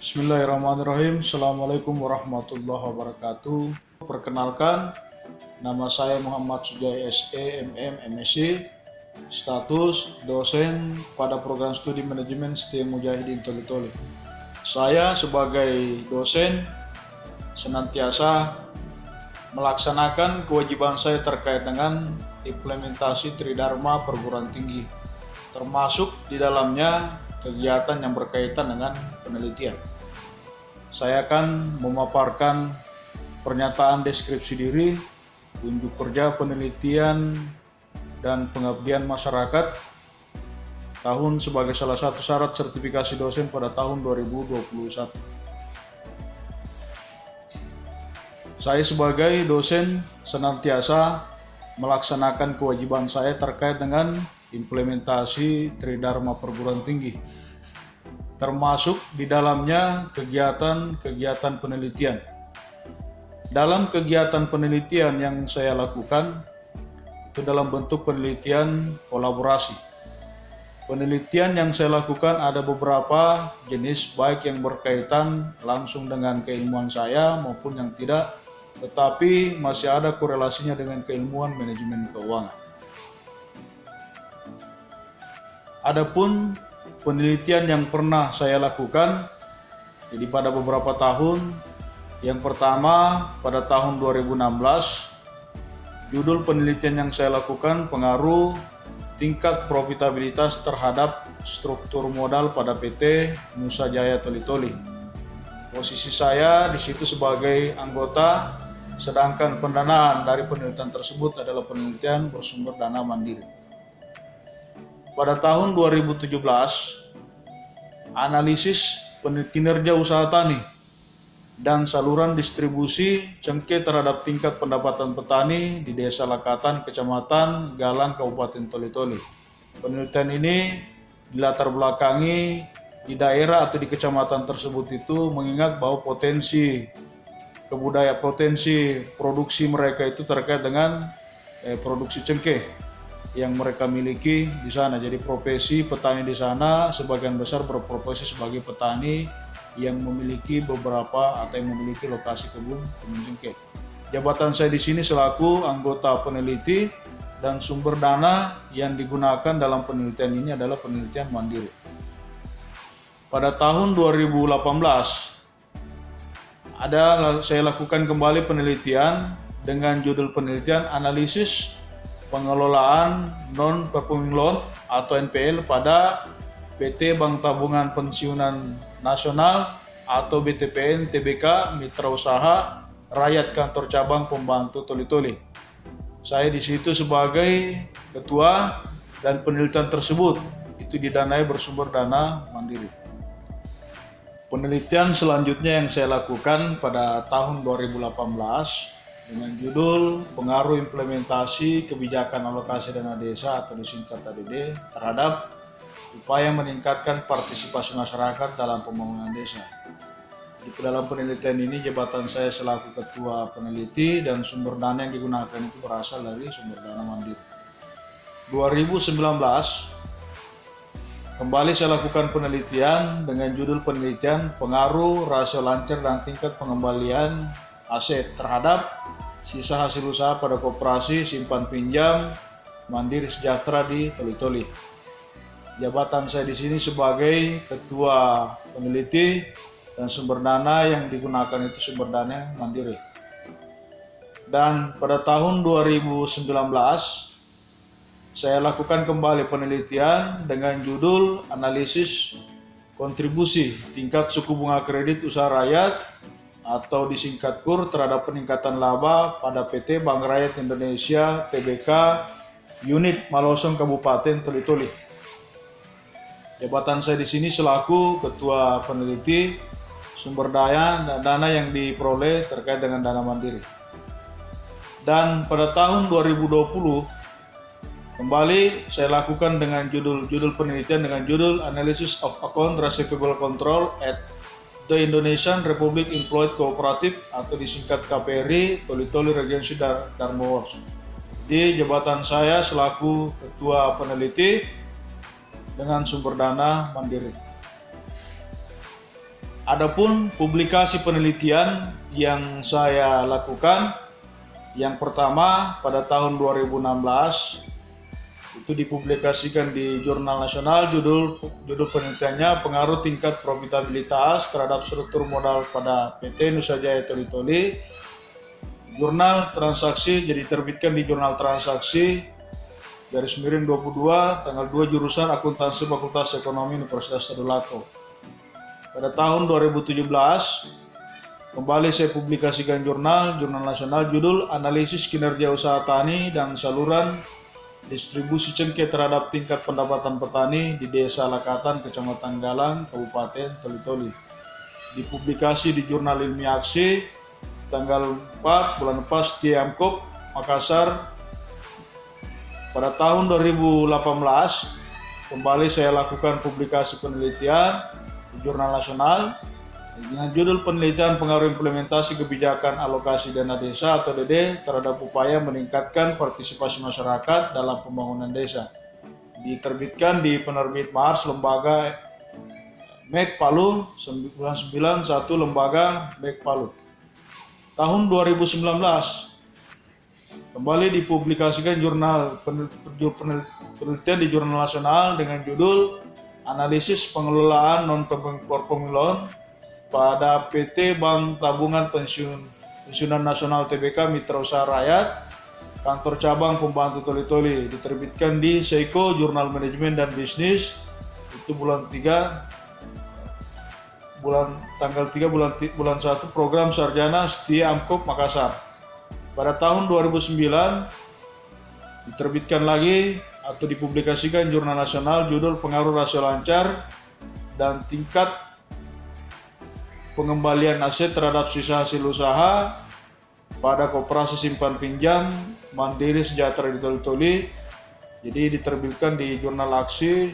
Bismillahirrahmanirrahim. Assalamualaikum warahmatullahi wabarakatuh. Perkenalkan, nama saya Muhammad Sujai SE, MSc, status dosen pada program studi manajemen STI Mujahidin Toli-Toli. Saya sebagai dosen senantiasa melaksanakan kewajiban saya terkait dengan implementasi Tridharma perguruan tinggi, termasuk di dalamnya kegiatan yang berkaitan dengan penelitian. Saya akan memaparkan pernyataan deskripsi diri, unjuk kerja penelitian dan pengabdian masyarakat tahun sebagai salah satu syarat sertifikasi dosen pada tahun 2021. Saya sebagai dosen senantiasa melaksanakan kewajiban saya terkait dengan implementasi Tridharma perguruan tinggi, termasuk di dalamnya kegiatan-kegiatan penelitian. Dalam kegiatan penelitian yang saya lakukan, itu dalam bentuk penelitian kolaborasi. Penelitian yang saya lakukan ada beberapa jenis, baik yang berkaitan langsung dengan keilmuan saya maupun yang tidak, tetapi masih ada korelasinya dengan keilmuan manajemen keuangan. Adapun penelitian yang pernah saya lakukan, jadi pada beberapa tahun, yang pertama pada tahun 2016, judul penelitian yang saya lakukan pengaruh tingkat profitabilitas terhadap struktur modal pada PT Nusa Jaya Toli-Toli. Posisi saya di situ sebagai anggota, sedangkan pendanaan dari penelitian tersebut adalah penelitian bersumber dana mandiri. Pada tahun 2017, analisis kinerja usaha tani dan saluran distribusi cengkeh terhadap tingkat pendapatan petani di Desa Lakatan, Kecamatan Galang, Kabupaten Toli-Toli. Penelitian ini dilatar belakangi di daerah atau di kecamatan tersebut itu mengingat bahwa potensi produksi mereka itu terkait dengan produksi cengkeh yang mereka miliki di sana. Jadi profesi petani di sana sebagian besar berprofesi sebagai petani yang memiliki beberapa atau yang memiliki lokasi kebun cengkeh. Jabatan saya di sini selaku anggota peneliti dan sumber dana yang digunakan dalam penelitian ini adalah penelitian mandiri. Pada tahun 2018 saya lakukan kembali penelitian dengan judul penelitian analisis pengelolaan non-performing loan atau NPL pada PT Bank Tabungan Pensiunan Nasional atau BTPN Tbk Mitra Usaha Rakyat Kantor Cabang Pembantu Toli-Toli. Saya di situ sebagai ketua dan penelitian tersebut itu didanai bersumber dana mandiri. Penelitian selanjutnya yang saya lakukan pada tahun 2018 dengan judul pengaruh implementasi kebijakan alokasi dana desa atau disingkat ADD terhadap upaya meningkatkan partisipasi masyarakat dalam pembangunan desa. Di dalam penelitian ini jabatan saya selaku ketua peneliti dan sumber dana yang digunakan itu berasal dari sumber dana mandiri. 2019 kembali saya lakukan penelitian dengan judul penelitian pengaruh rasio lancar dan tingkat pengembalian aset terhadap sisa hasil usaha pada koperasi simpan pinjam Mandiri Sejahtera di Toli-Toli. Jabatan saya di sini sebagai ketua peneliti dan sumber dana yang digunakan itu sumber dana mandiri. Dan pada tahun 2019 saya lakukan kembali penelitian dengan judul analisis kontribusi tingkat suku bunga kredit usaha rakyat atau disingkat KUR terhadap peningkatan laba pada PT Bank Rakyat Indonesia Tbk Unit Malosong Kabupaten Toli-Toli. Jabatan saya di sini selaku ketua peneliti sumber dana yang diperoleh terkait dengan dana mandiri. Dan pada tahun 2020 kembali saya lakukan dengan judul penelitian dengan judul Analysis of Account Receivable Control at The Indonesian Republic Employed Cooperative atau disingkat KPRI Toli-Toli Regency Dharma Wars. Di jabatan saya selaku ketua peneliti dengan sumber dana mandiri. Adapun publikasi penelitian yang saya lakukan, yang pertama pada tahun 2016 itu dipublikasikan di Jurnal Nasional, judul penelitiannya pengaruh tingkat profitabilitas terhadap struktur modal pada PT Nusa Jaya Toli Toli. Jurnal Transaksi jadi terbitkan di Jurnal Transaksi _22 tanggal 2 jurusan Akuntansi Fakultas Ekonomi Universitas Tadulako. Pada tahun 2017 kembali saya publikasikan Jurnal Nasional, judul Analisis Kinerja Usaha Tani dan Saluran Distribusi Cengkeh terhadap Tingkat Pendapatan Petani di Desa Lakatan, Kecamatan Galang, Kabupaten Toli Toli. Dipublikasi di Jurnal Ilmiah Aksi tanggal 4 bulan 4 Setia Amkop, Makassar. Pada tahun 2018 kembali saya lakukan publikasi penelitian di Jurnal Nasional dengan judul penelitian pengaruh implementasi kebijakan alokasi dana desa atau DD terhadap upaya meningkatkan partisipasi masyarakat dalam pembangunan desa. Diterbitkan di penerbit Mars Lembaga MEK Palu, bulan 9 1 Lembaga MEK Palu. Tahun 2019 kembali dipublikasikan penelitian di Jurnal Nasional dengan judul Analisis Pengelolaan Non-Pemiluan pada PT Bank Tabungan Pensiunan Nasional Tbk Mitra Usaha Rakyat, Kantor Cabang Pembantu Toli Toli. Diterbitkan di Seiko Jurnal Manajemen dan Bisnis, itu tanggal 3 bulan 1 Program Sarjana Setia Amkop Makassar. Pada tahun 2009 diterbitkan lagi atau dipublikasikan Jurnal Nasional, judul Pengaruh Rasio Lancar dan Tingkat Pengembalian Aset terhadap Sisa Hasil Usaha pada Koperasi Simpan Pinjam Mandiri Sejahtera di Toli Toli. Jadi diterbitkan di Jurnal Aksi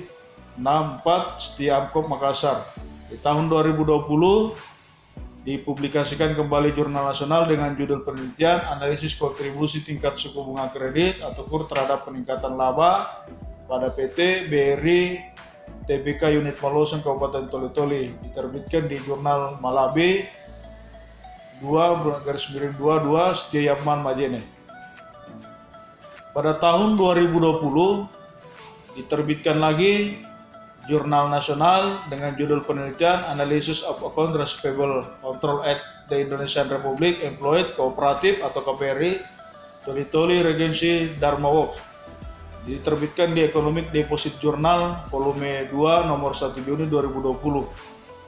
64 Setia Amkop Makassar. Di tahun 2020 dipublikasikan kembali Jurnal Nasional dengan judul penelitian Analisis Kontribusi Tingkat Suku Bunga Kredit atau KUR terhadap peningkatan laba pada PT BRI Tbk Unit Malosen Kabupaten Toli Toli. Diterbitkan di Jurnal Malabi 2/22 Setia Yapman Majene. Pada tahun 2020 diterbitkan lagi Jurnal Nasional dengan judul penelitian Analysis of Account Receivable Control at the Indonesian Republic Employed Cooperative atau KPRI Toli Toli Regency Dharma Works. Diterbitkan di Economic Deposit Journal volume 2 nomor 1 Juni 2020.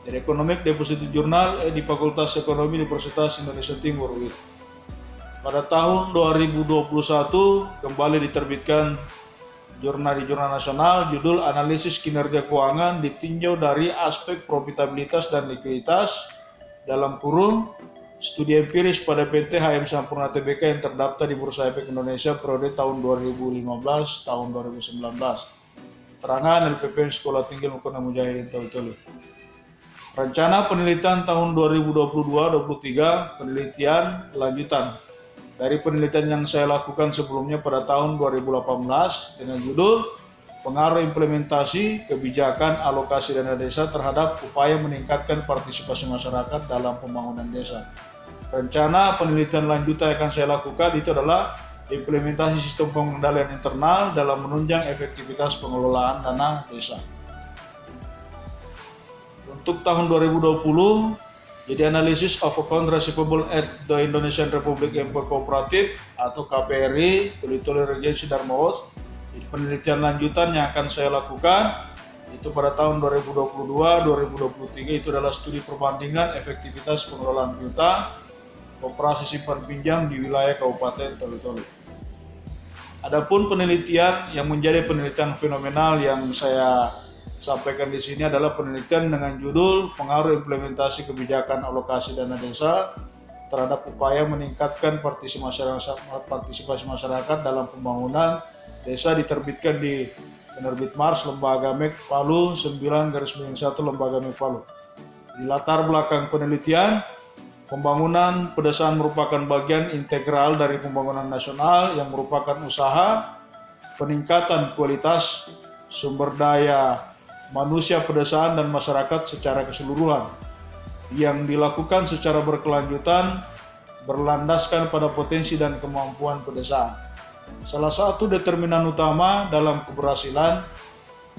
Jadi Economic Deposit Journal di Fakultas Ekonomi Universitas Indonesia Timur. Pada tahun 2021 kembali diterbitkan di Jurnal Nasional, judul Analisis Kinerja Keuangan ditinjau dari aspek profitabilitas dan likuiditas dalam kurung studi empiris pada PT HM Sampurna Tbk yang terdaftar di Bursa Efek Indonesia periode tahun 2015 tahun 2019. Keterangan LPPN Sekolah Tinggi Mukuna Mujahidin Toli Toli. Rencana penelitian tahun 2022-23 penelitian lanjutan dari penelitian yang saya lakukan sebelumnya pada tahun 2018 dengan judul Pengaruh Implementasi Kebijakan Alokasi Dana Desa terhadap Upaya Meningkatkan Partisipasi Masyarakat dalam Pembangunan Desa. Rencana penelitian lanjutan yang akan saya lakukan itu adalah implementasi sistem pengendalian internal dalam menunjang efektivitas pengelolaan dana desa. Untuk tahun 2020, jadi Analysis of Account Receivable at the Indonesian Republic Employed Cooperative atau KPRI Toli Toli Regency Dharma Works. Jadi penelitian lanjutan yang akan saya lakukan itu pada tahun 2022-2023 itu adalah studi perbandingan efektivitas pengelolaan piutang koperasi simpan pinjam di wilayah Kabupaten Toli Toli. Adapun penelitian yang menjadi penelitian fenomenal yang saya sampaikan di sini adalah penelitian dengan judul Pengaruh Implementasi Kebijakan Alokasi Dana Desa terhadap Upaya Meningkatkan Partisipasi Masyarakat dalam Pembangunan Desa, diterbitkan di penerbit Mars Lembaga MEK Palu 9/1 Lembaga MEK Palu. Di latar belakang penelitian, pembangunan pedesaan merupakan bagian integral dari pembangunan nasional yang merupakan usaha peningkatan kualitas sumber daya manusia pedesaan dan masyarakat secara keseluruhan. yang dilakukan secara berkelanjutan berlandaskan pada potensi dan kemampuan pedesaan. Salah satu determinan utama dalam keberhasilan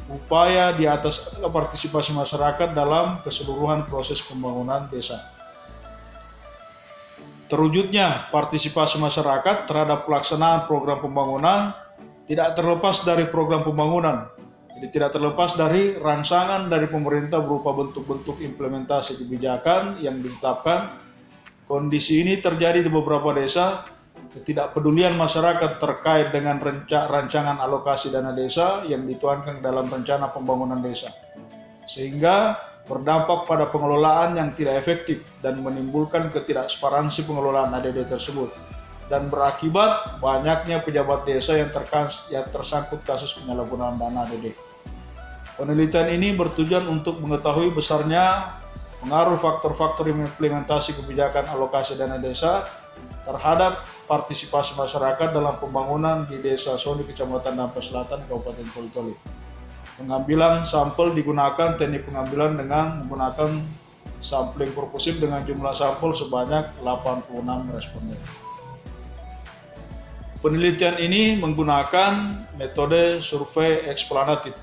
upaya di atas adalah partisipasi masyarakat dalam keseluruhan proses pembangunan desa. Terwujudnya partisipasi masyarakat terhadap pelaksanaan program pembangunan tidak terlepas dari program pembangunan. Jadi tidak terlepas dari rangsangan dari pemerintah berupa bentuk-bentuk implementasi kebijakan yang ditetapkan. Kondisi ini terjadi di beberapa desa. Ketidakpedulian masyarakat terkait dengan rancangan alokasi dana desa yang dituangkan dalam rencana pembangunan desa, sehingga berdampak pada pengelolaan yang tidak efektif dan menimbulkan ketidaktransparansi pengelolaan ADD tersebut, dan berakibat banyaknya pejabat desa yang tersangkut kasus penyalahgunaan dana ADD. Penelitian ini bertujuan untuk mengetahui besarnya pengaruh faktor-faktor implementasi kebijakan alokasi dana desa terhadap partisipasi masyarakat dalam pembangunan di Desa Soni, Kecamatan Dampas Selatan, Kabupaten Toli-Toli. Pengambilan sampel digunakan teknik pengambilan dengan menggunakan sampling purposif dengan jumlah sampel sebanyak 86 responden. Penelitian ini menggunakan metode survei eksplanatif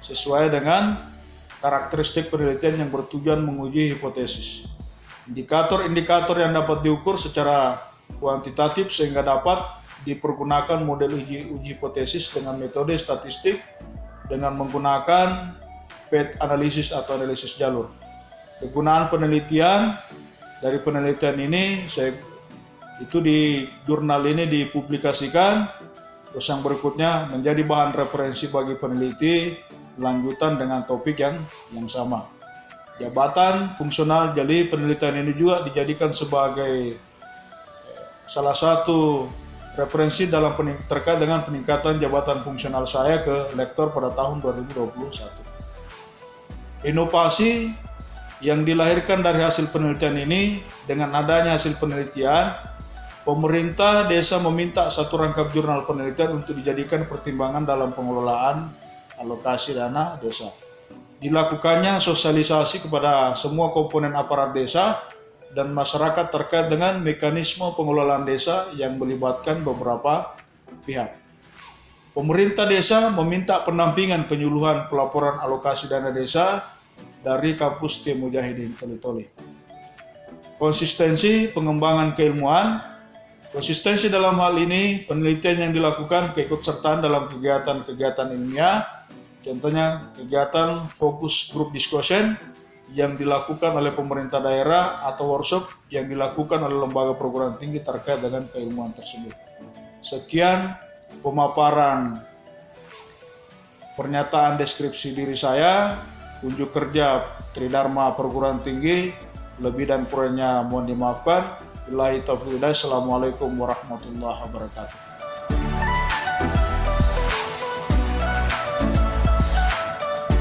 sesuai dengan karakteristik penelitian yang bertujuan menguji hipotesis. Indikator-indikator yang dapat diukur secara kuantitatif sehingga dapat dipergunakan model uji hipotesis dengan metode statistik dengan menggunakan path analisis atau analisis jalur. Kegunaan penelitian dari penelitian ini itu di jurnal ini dipublikasikan, terus yang berikutnya menjadi bahan referensi bagi peneliti lanjutan dengan topik yang sama. Jabatan fungsional, jadi penelitian ini juga dijadikan sebagai salah satu referensi dalam terkait dengan peningkatan jabatan fungsional saya ke lektor pada tahun 2021. Inovasi yang dilahirkan dari hasil penelitian ini, dengan adanya hasil penelitian, pemerintah desa meminta satu rangkap jurnal penelitian untuk dijadikan pertimbangan dalam pengelolaan alokasi dana desa. Dilakukannya sosialisasi kepada semua komponen aparat desa dan masyarakat terkait dengan mekanisme pengelolaan desa yang melibatkan beberapa pihak. Pemerintah desa meminta pendampingan penyuluhan pelaporan alokasi dana desa dari kampus T Mujahidin Toli-Toli. Konsistensi pengembangan keilmuan. Konsistensi dalam hal ini penelitian yang dilakukan keikutsertaan dalam kegiatan-kegiatan ilmiah, contohnya kegiatan fokus group discussion yang dilakukan oleh pemerintah daerah atau workshop yang dilakukan oleh lembaga perguruan tinggi terkait dengan keilmuan tersebut. Sekian pemaparan pernyataan deskripsi diri saya, unjuk kerja Tridharma Perguruan Tinggi, lebih dan kurangnya mohon dimaafkan. Billahi taufiq. Assalamualaikum warahmatullahi wabarakatuh.